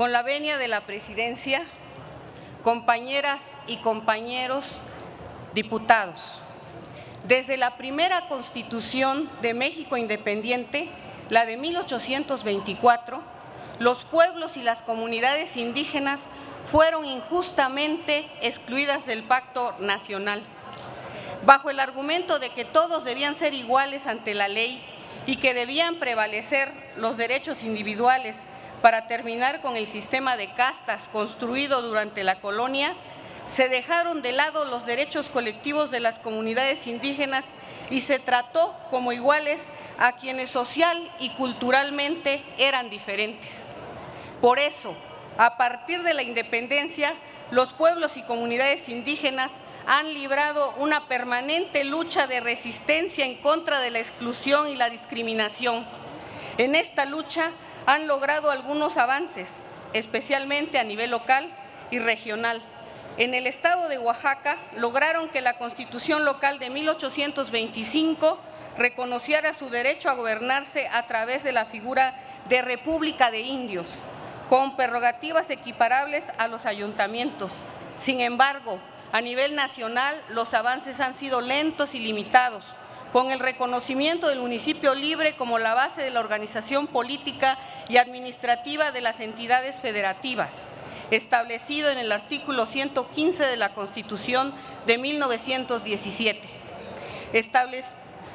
Con la venia de la presidencia, compañeras y compañeros diputados, desde la primera Constitución de México independiente, la de 1824, los pueblos y las comunidades indígenas fueron injustamente excluidas del Pacto Nacional, bajo el argumento de que todos debían ser iguales ante la ley y que debían prevalecer los derechos individuales para terminar con el sistema de castas construido durante la colonia. Se dejaron de lado los derechos colectivos de las comunidades indígenas y se trató como iguales a quienes social y culturalmente eran diferentes. Por eso, a partir de la independencia, los pueblos y comunidades indígenas han librado una permanente lucha de resistencia en contra de la exclusión y la discriminación. En esta lucha han logrado algunos avances, especialmente a nivel local y regional. En el estado de Oaxaca lograron que la Constitución local de 1825 reconociera su derecho a gobernarse a través de la figura de República de Indios, con prerrogativas equiparables a los ayuntamientos. Sin embargo, a nivel nacional, los avances han sido lentos y limitados, con el reconocimiento del municipio libre como la base de la organización política y administrativa de las entidades federativas, establecido en el artículo 115 de la Constitución de 1917.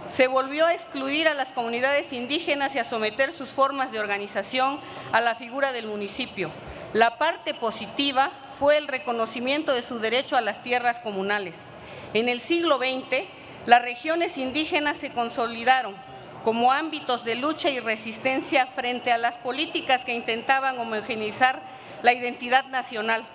Se volvió a excluir a las comunidades indígenas y a someter sus formas de organización a la figura del municipio. La parte positiva fue el reconocimiento de su derecho a las tierras comunales. En el siglo XX, las regiones indígenas se consolidaron como ámbitos de lucha y resistencia frente a las políticas que intentaban homogeneizar la identidad nacional.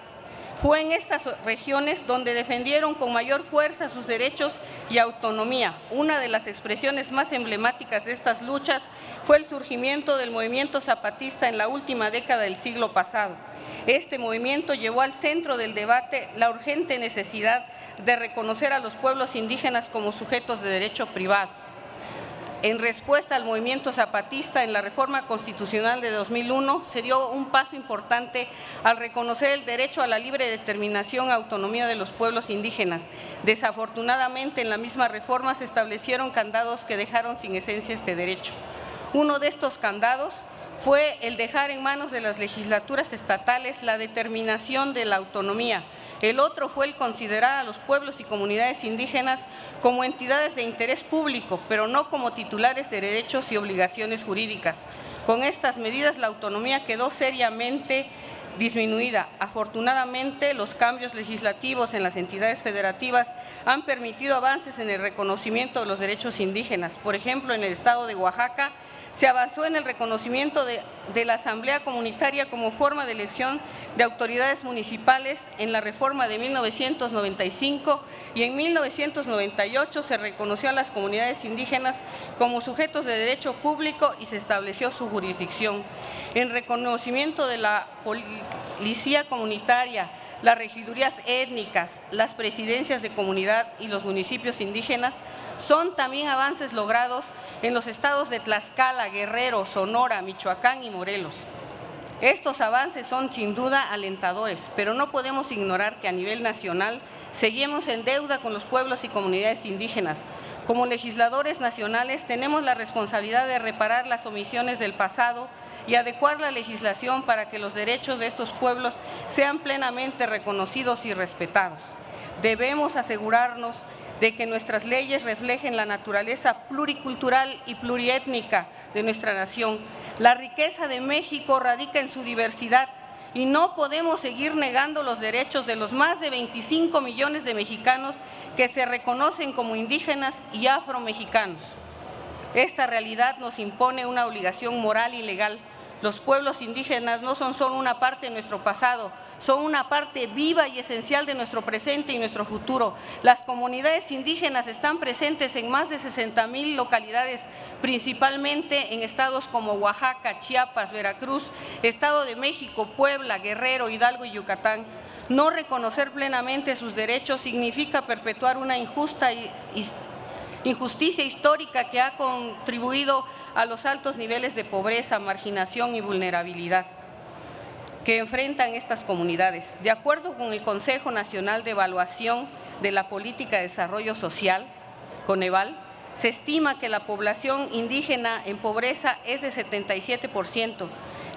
Fue en estas regiones donde defendieron con mayor fuerza sus derechos y autonomía. Una de las expresiones más emblemáticas de estas luchas fue el surgimiento del movimiento zapatista en la última década del siglo pasado. Este movimiento llevó al centro del debate la urgente necesidad de reconocer a los pueblos indígenas como sujetos de derecho privado. En respuesta al movimiento zapatista, en la reforma constitucional de 2001, se dio un paso importante al reconocer el derecho a la libre determinación y autonomía de los pueblos indígenas. Desafortunadamente, en la misma reforma se establecieron candados que dejaron sin esencia este derecho. Uno de estos candados fue el dejar en manos de las legislaturas estatales la determinación de la autonomía. El otro fue el considerar a los pueblos y comunidades indígenas como entidades de interés público, pero no como titulares de derechos y obligaciones jurídicas. Con estas medidas, la autonomía quedó seriamente disminuida. Afortunadamente, los cambios legislativos en las entidades federativas han permitido avances en el reconocimiento de los derechos indígenas. Por ejemplo, en el estado de Oaxaca, se avanzó en el reconocimiento de la Asamblea Comunitaria como forma de elección de autoridades municipales en la reforma de 1995 y en 1998 se reconoció a las comunidades indígenas como sujetos de derecho público y se estableció su jurisdicción. En reconocimiento de la policía comunitaria, las regidurías étnicas, las presidencias de comunidad y los municipios indígenas son también avances logrados en los estados de Tlaxcala, Guerrero, Sonora, Michoacán y Morelos. Estos avances son sin duda alentadores, pero no podemos ignorar que a nivel nacional seguimos en deuda con los pueblos y comunidades indígenas. Como legisladores nacionales tenemos la responsabilidad de reparar las omisiones del pasado y adecuar la legislación para que los derechos de estos pueblos sean plenamente reconocidos y respetados. Debemos asegurarnos de que nuestras leyes reflejen la naturaleza pluricultural y pluriétnica de nuestra nación. La riqueza de México radica en su diversidad y no podemos seguir negando los derechos de los más de 25 millones de mexicanos que se reconocen como indígenas y afromexicanos. Esta realidad nos impone una obligación moral y legal. Los pueblos indígenas no son solo una parte de nuestro pasado, son una parte viva y esencial de nuestro presente y nuestro futuro. Las comunidades indígenas están presentes en más de 60,000 localidades, principalmente en estados como Oaxaca, Chiapas, Veracruz, Estado de México, Puebla, Guerrero, Hidalgo y Yucatán. No reconocer plenamente sus derechos significa perpetuar una injusticia histórica que ha contribuido a los altos niveles de pobreza, marginación y vulnerabilidad. que enfrentan estas comunidades. De acuerdo con el Consejo Nacional de Evaluación de la Política de Desarrollo Social, Coneval, se estima que la población indígena en pobreza es de 77%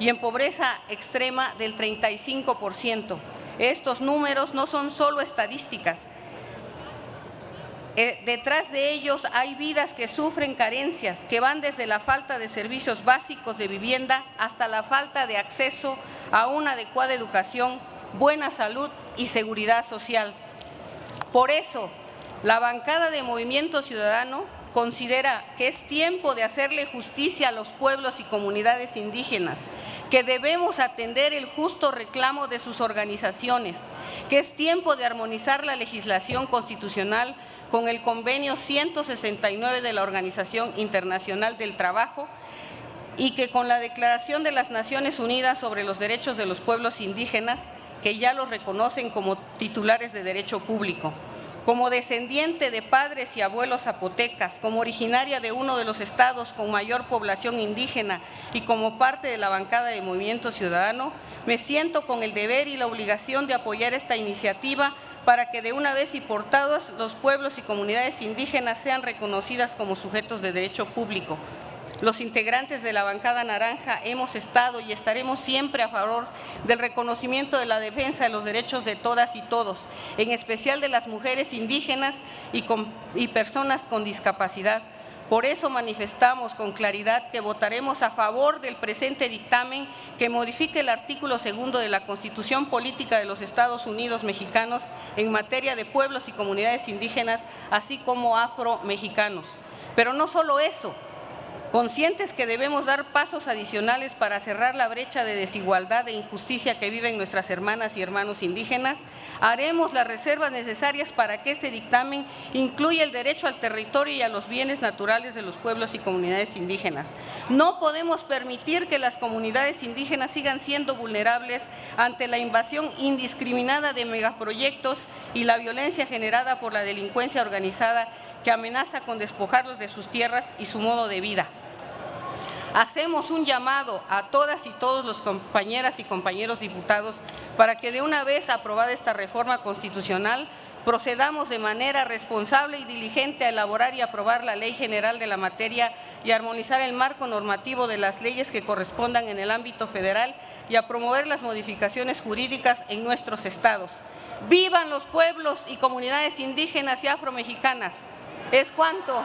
y en pobreza extrema del 35%. Estos números no son solo estadísticas. Detrás de ellos hay vidas que sufren carencias, que van desde la falta de servicios básicos de vivienda hasta la falta de acceso a una adecuada educación, buena salud y seguridad social. Por eso, la bancada de Movimiento Ciudadano considera que es tiempo de hacerle justicia a los pueblos y comunidades indígenas, que debemos atender el justo reclamo de sus organizaciones, que es tiempo de armonizar la legislación constitucional con el Convenio 169 de la Organización Internacional del Trabajo y que con la Declaración de las Naciones Unidas sobre los Derechos de los Pueblos Indígenas, que ya los reconocen como titulares de derecho público. Como descendiente de padres y abuelos zapotecas, como originaria de uno de los estados con mayor población indígena y como parte de la bancada de Movimiento Ciudadano, me siento con el deber y la obligación de apoyar esta iniciativa para que de una vez y por todas los pueblos y comunidades indígenas sean reconocidas como sujetos de derecho público. Los integrantes de la bancada naranja hemos estado y estaremos siempre a favor del reconocimiento de la defensa de los derechos de todas y todos, en especial de las mujeres indígenas y personas con discapacidad. Por eso manifestamos con claridad que votaremos a favor del presente dictamen que modifique el artículo 2 de la Constitución Política de los Estados Unidos Mexicanos en materia de pueblos y comunidades indígenas, así como afromexicanos. Pero no solo eso. Conscientes que debemos dar pasos adicionales para cerrar la brecha de desigualdad e injusticia que viven nuestras hermanas y hermanos indígenas, haremos las reservas necesarias para que este dictamen incluya el derecho al territorio y a los bienes naturales de los pueblos y comunidades indígenas. No podemos permitir que las comunidades indígenas sigan siendo vulnerables ante la invasión indiscriminada de megaproyectos y la violencia generada por la delincuencia organizada que amenaza con despojarlos de sus tierras y su modo de vida. Hacemos un llamado a todas y todos los compañeras y compañeros diputados para que de una vez aprobada esta reforma constitucional procedamos de manera responsable y diligente a elaborar y aprobar la Ley General de la materia y armonizar el marco normativo de las leyes que correspondan en el ámbito federal y a promover las modificaciones jurídicas en nuestros estados. ¡Vivan los pueblos y comunidades indígenas y afromexicanas! Es cuanto.